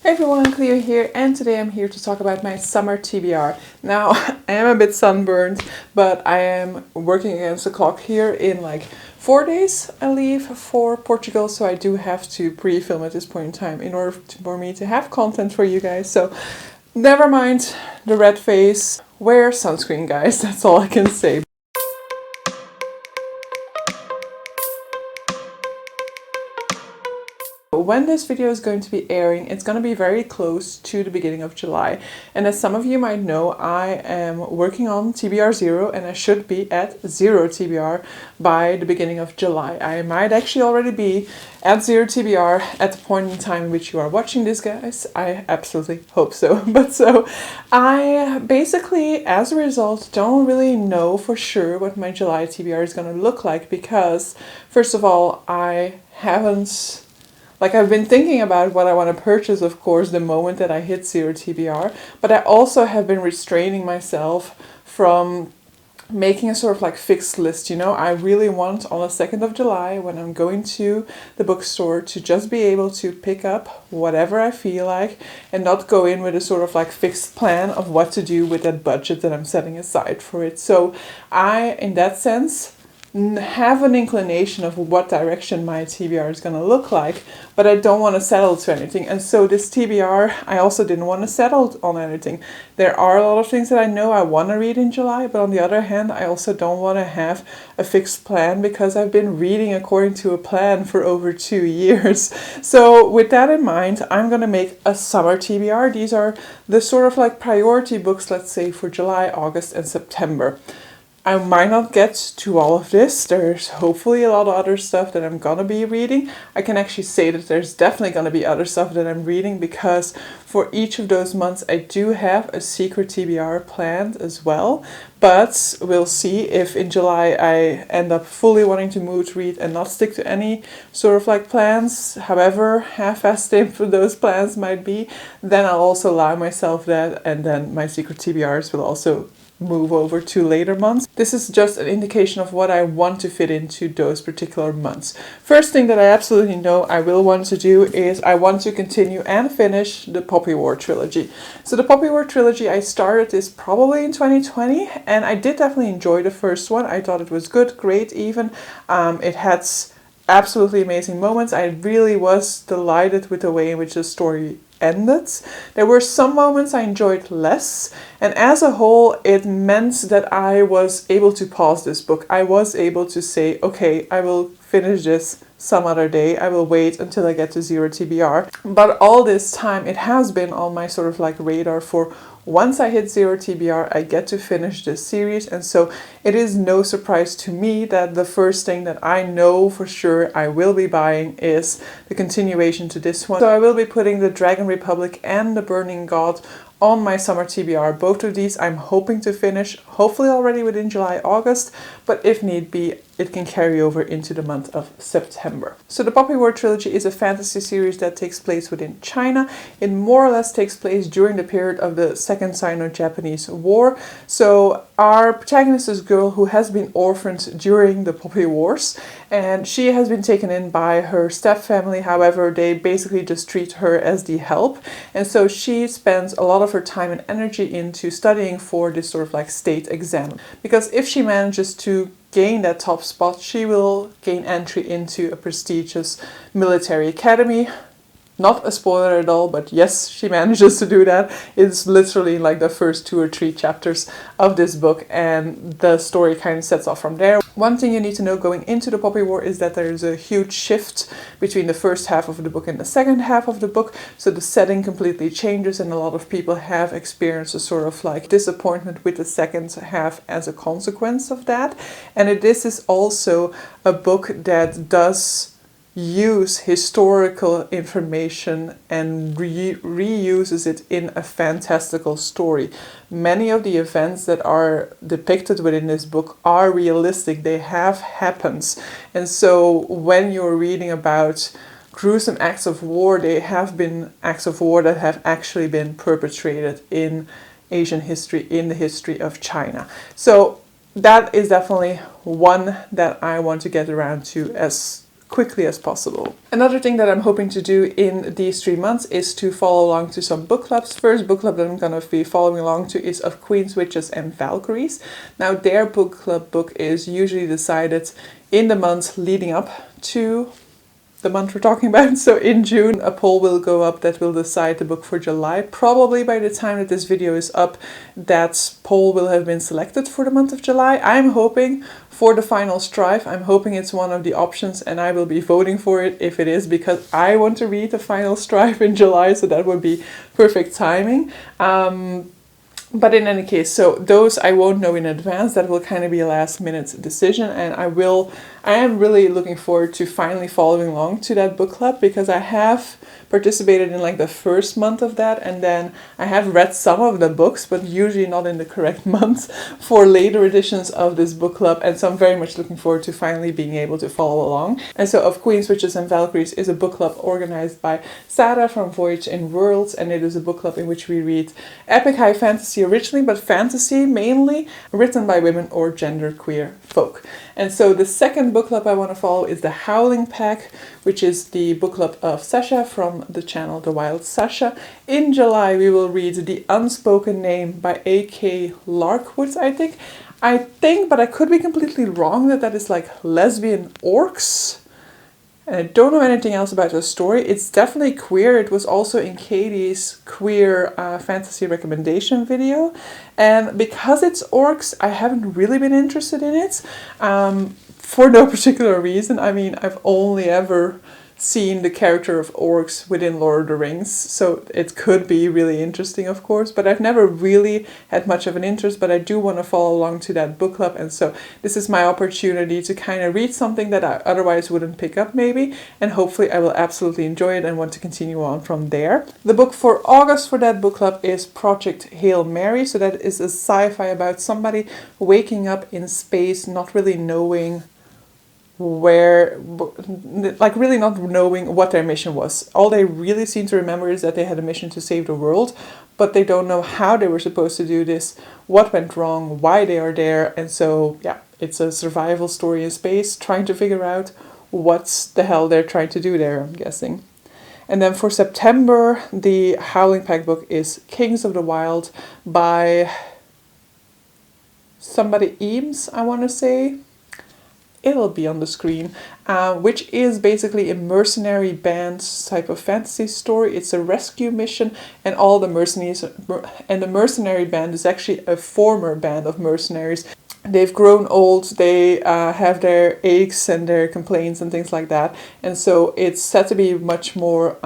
Hey everyone, Cleo here, and today I'm here to talk about my summer TBR. Now, I am a bit sunburned, but I am working against the clock here. In like 4 days I leave for Portugal, so I do have to pre-film at this point in time in order for me to have content for you guys. So never mind the red face, wear sunscreen guys, that's all I can say. When this video is going to be airing, it's going to be very close to the beginning of July. And as some of you might know, I am working on TBR 0 and I should be at 0 TBR by the beginning of July. I might actually already be at 0 TBR at the point in time in which you are watching this, guys. I absolutely hope so. But so I basically, as a result, don't really know for sure what my July TBR is going to look like because, first of all, I haven't... I've been thinking about what I want to purchase, of course, the moment that I hit 0 TBR, but I also have been restraining myself from making a sort of fixed list, you know. I really want on the 2nd of July, when I'm going to the bookstore, to just be able to pick up whatever I feel like and not go in with a sort of fixed plan of what to do with that budget that I'm setting aside for it. So I, in that sense, have an inclination of what direction my TBR is going to look like, but I don't want to settle to anything. And so this TBR, I also didn't want to settle on anything. There are a lot of things that I know I want to read in July, but on the other hand, I also don't want to have a fixed plan because I've been reading according to a plan for over 2 years. So with that in mind, I'm going to make a summer TBR. These are the sort of priority books, let's say, for July, August, and September. I might not get to all of this. There's hopefully a lot of other stuff that I'm gonna be reading. I can actually say that there's definitely gonna be other stuff that I'm reading because for each of those months I do have a secret TBR planned as well. But we'll see if in July I end up fully wanting to mood read and not stick to any sort of plans, however half-assed those plans might be. Then I'll also allow myself that, and then my secret TBRs will also move over to later months. This is just an indication of what I want to fit into those particular months. First thing that I absolutely know I will want to do is I want to continue and finish the Poppy War trilogy. So the Poppy War trilogy, I started this probably in 2020 and I did definitely enjoy the first one. I thought it was good, great even. It had absolutely amazing moments. I really was delighted with the way in which the story ended. There were some moments I enjoyed less, and as a whole it meant that I was able to pause this book. I was able to say, okay, I will finish this some other day. I will wait until I get to 0 TBR. But all this time it has been on my sort of radar for once I hit 0 TBR, I get to finish this series, and so it is no surprise to me that the first thing that I know for sure I will be buying is the continuation to this one. So I will be putting the Dragon Republic and the Burning God on my summer TBR. Both of these I'm hoping to finish, hopefully already within July, August, but if need be, it can carry over into the month of September. So the Poppy War trilogy is a fantasy series that takes place within China. It more or less takes place during the period of the Second Sino-Japanese War. So our protagonist is a girl who has been orphaned during the Poppy Wars, and she has been taken in by her stepfamily. However, they basically just treat her as the help, and so she spends a lot of her time and energy into studying for this sort of state exam, because if she manages to gain that top spot, she will gain entry into a prestigious military academy. Not a spoiler at all, but yes, she manages to do that. It's literally the first 2 or 3 chapters of this book, and the story kind of sets off from there. One thing you need to know going into the Poppy War is that there is a huge shift between the first half of the book and the second half of the book. So the setting completely changes, and a lot of people have experienced a sort of disappointment with the second half as a consequence of that. And this is also a book that does use historical information and reuses it in a fantastical story. Many of the events that are depicted within this book are realistic. They have happened. And so when you're reading about gruesome acts of war, they have been acts of war that have actually been perpetrated in Asian history, in the history of China. So that is definitely one that I want to get around to as quickly as possible. Another thing that I'm hoping to do in these 3 months is to follow along to some book clubs. First book club that I'm going to be following along to is of Queens, Witches and Valkyries. Now their book club book is usually decided in the months leading up to the month we're talking about. So in June a poll will go up that will decide the book for July. Probably by the time that this video is up, that poll will have been selected for the month of July. I'm hoping for the Final Strife. I'm hoping it's one of the options and I will be voting for it if it is, because I want to read the Final Strife in July, so that would be perfect timing. But in any case, so those I won't know in advance. That will kind of be a last minute decision, and I am really looking forward to finally following along to that book club, because I have participated in like the first month of that, and then I have read some of the books, but usually not in the correct months for later editions of this book club, and so I'm very much looking forward to finally being able to follow along. And so Of Queens, Witches and Valkyries is a book club organized by Sarah from Voyage in Worlds, and it is a book club in which we read epic high fantasy originally, but fantasy mainly written by women or genderqueer folk. And so the second book club I want to follow is the Howling Pack, which is the book club of Sasha from the channel The Wild Sasha. In July we will read The Unspoken Name by A.K. Larkwood, I think, but I could be completely wrong, that is like lesbian orcs. And I don't know anything else about the story. It's definitely queer. It was also in Katie's queer fantasy recommendation video. And because it's orcs, I haven't really been interested in it. For no particular reason. I mean, I've only ever seen the character of orcs within Lord of the Rings, so it could be really interesting, of course, but I've never really had much of an interest. But I do want to follow along to that book club, and so this is my opportunity to kind of read something that I otherwise wouldn't pick up maybe, and hopefully I will absolutely enjoy it and want to continue on from there. The book for August for that book club is Project Hail Mary, so that is a sci-fi about somebody waking up in space, not really knowing where, like really not knowing what their mission was. All they really seem to remember is that they had a mission to save the world, but they don't know how they were supposed to do this, what went wrong, why they are there. And so yeah, it's a survival story in space, trying to figure out what the hell they're trying to do there, I'm guessing. And then for September, the Howling Pack book is Kings of the Wild by somebody Eames, I want to say. It'll be on the screen, which is basically a mercenary band type of fantasy story. It's a rescue mission, and all the mercenaries, and the mercenary band is actually a former band of mercenaries. They've grown old, they have their aches and their complaints and things like that, and so it's set to be much more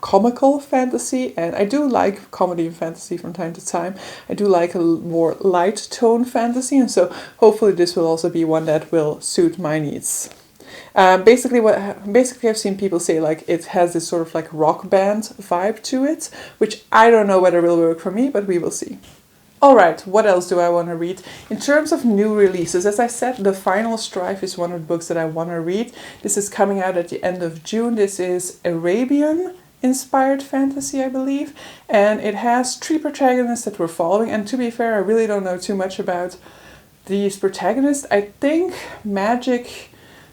comical fantasy, and I do like comedy and fantasy from time to time. I do like a more light tone fantasy, and so hopefully this will also be one that will suit my needs. Basically I've seen people say like it has this sort of like rock band vibe to it, which I don't know whether it will work for me, but we will see. Alright, what else do I want to read? In terms of new releases, as I said, The Final Strife is one of the books that I want to read. This is coming out at the end of June. This is Arabian inspired fantasy, I believe, and it has 3 protagonists that we're following, and to be fair, I really don't know too much about these protagonists. I think magic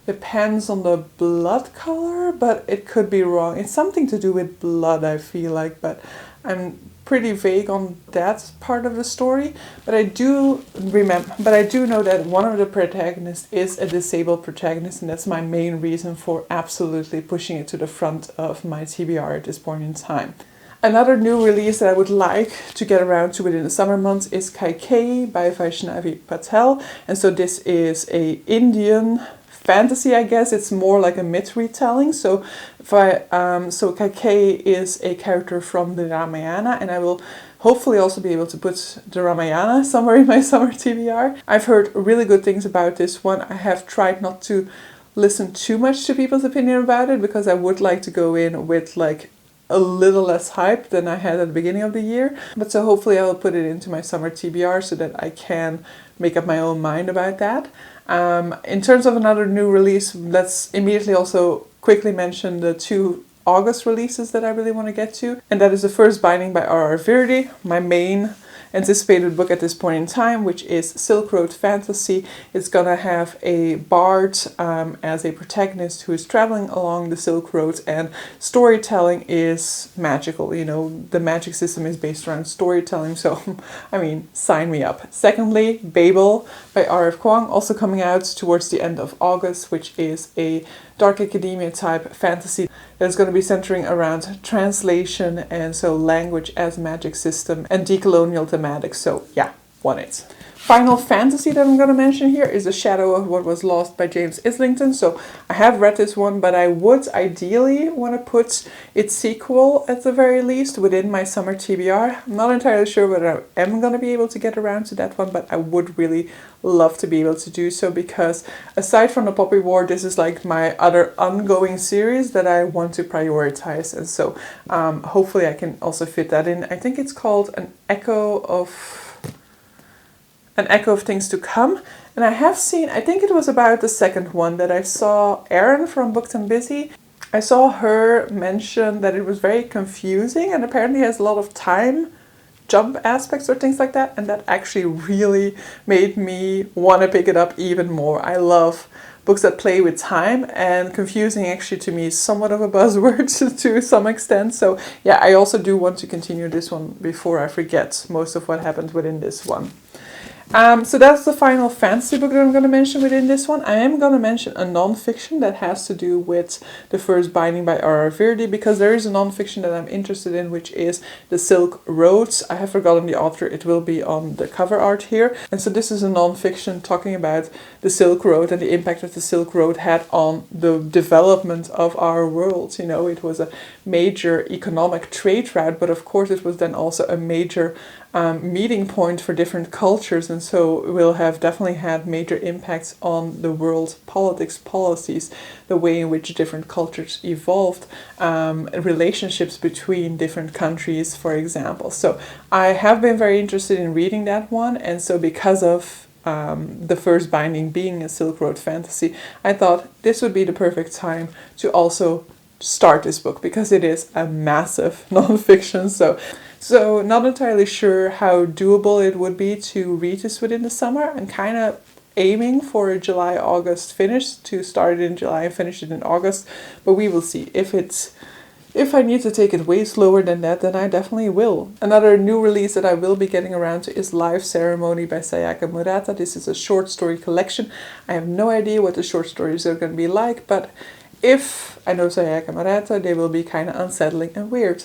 depends on the blood color, but it could be wrong. It's something to do with blood, I feel like, but I'm pretty vague on that part of the story. But I do know that one of the protagonists is a disabled protagonist, and that's my main reason for absolutely pushing it to the front of my TBR at this point in time. Another new release that I would like to get around to within the summer months is Kaikei by Vaishnavi Patel, and so this is a Indian fantasy, I guess. It's more like a myth retelling. So Kaikei is a character from the Ramayana, and I will hopefully also be able to put the Ramayana somewhere in my summer TBR. I've heard really good things about this one. I have tried not to listen too much to people's opinion about it, because I would like to go in with like a little less hype than I had at the beginning of the year. But so hopefully I will put it into my summer TBR so that I can make up my own mind about that. In terms of another new release, let's immediately also quickly mention the 2 August releases that I really want to get to. And that is the first binding by R.R. Virdi, my main anticipated book at this point in time, which is Silk Road Fantasy. It's gonna have a bard as a protagonist who is traveling along the Silk Road, and storytelling is magical. You know, the magic system is based around storytelling, so I mean, sign me up. Secondly, Babel by R.F. Kuang, also coming out towards the end of August, which is a dark academia type fantasy that's going to be centering around translation and so language as magic system and decolonial thematics. So yeah, want it. Final fantasy that I'm going to mention here is The Shadow of What Was Lost by James Islington. So I have read this one, but I would ideally want to put its sequel at the very least within my summer TBR. I'm not entirely sure whether I am going to be able to get around to that one, but I would really love to be able to do so, because aside from the Poppy War, this is like my other ongoing series that I want to prioritize, and so hopefully I can also fit that in. I think it's called An Echo of Things to Come, and I have seen, I think it was about the second one that I saw Erin from Booked and Busy. I saw her mention that it was very confusing and apparently has a lot of time jump aspects or things like that, and that actually really made me want to pick it up even more. I love books that play with time, and confusing actually to me is somewhat of a buzzword to some extent. So yeah, I also do want to continue this one before I forget most of what happened within this one. So that's the final fantasy book that I'm going to mention within this one. I am going to mention a non-fiction that has to do with the first binding by R.R. Verdi, because there is a non-fiction that I'm interested in, which is The Silk Road. I have forgotten the author. It will be on the cover art here. And so this is a non-fiction talking about the Silk Road and the impact that the Silk Road had on the development of our world. You know, it was a major economic trade route, but of course it was then also a major meeting point for different cultures, and so will have definitely had major impacts on the world politics, policies, the way in which different cultures evolved, relationships between different countries, for example. So I have been very interested in reading that one, and so because of the first binding being a Silk Road fantasy, I thought this would be the perfect time to also start this book, because it is a massive non-fiction. So not entirely sure how doable it would be to read this within the summer. I'm kind of aiming for a July-August finish, to start it in July and finish it in August, but we will see. If I need to take it way slower than that, then I definitely will. Another new release that I will be getting around to is Live Ceremony by Sayaka Murata. This is a short story collection. I have no idea what the short stories are going to be like, but if I know Sayaka Murata, they will be kind of unsettling and weird.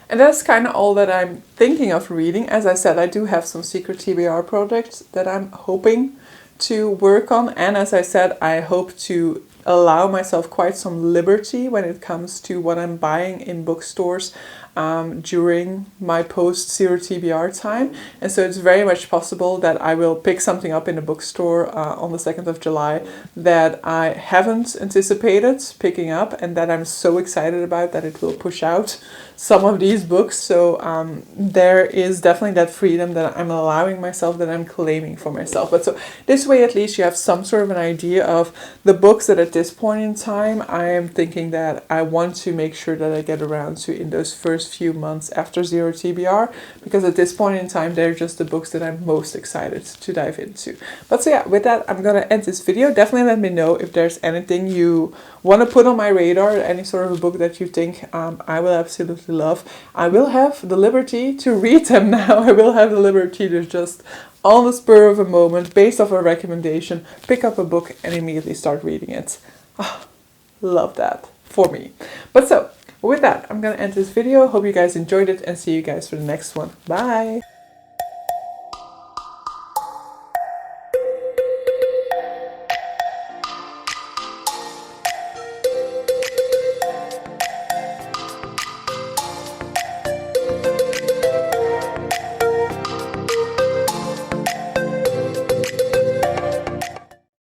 And that's kind of all that I'm thinking of reading. As I said, I do have some secret TBR projects that I'm hoping to work on. And as I said, I hope to allow myself quite some liberty when it comes to what I'm buying in bookstores during my post-Zero TBR time. And so it's very much possible that I will pick something up in a bookstore on the 2nd of July that I haven't anticipated picking up, and that I'm so excited about that it will push out some of these books. So there is definitely that freedom that I'm allowing myself, that I'm claiming for myself. But so this way at least you have some sort of an idea of the books that at this point in time I am thinking that I want to make sure that I get around to in those first few months after Zero TBR, because at this point in time they're just the books that I'm most excited to dive into. But so yeah, with that I'm gonna end this video. Definitely let me know if there's anything you want to put on my radar, any sort of a book that you think I will absolutely love. I will have the liberty to read them now. I will have the liberty to just on the spur of a moment, based off a recommendation, pick up a book and immediately start reading it. Love that for me. But so with that, I'm gonna end this video. Hope you guys enjoyed it, and see you guys for the next one. Bye!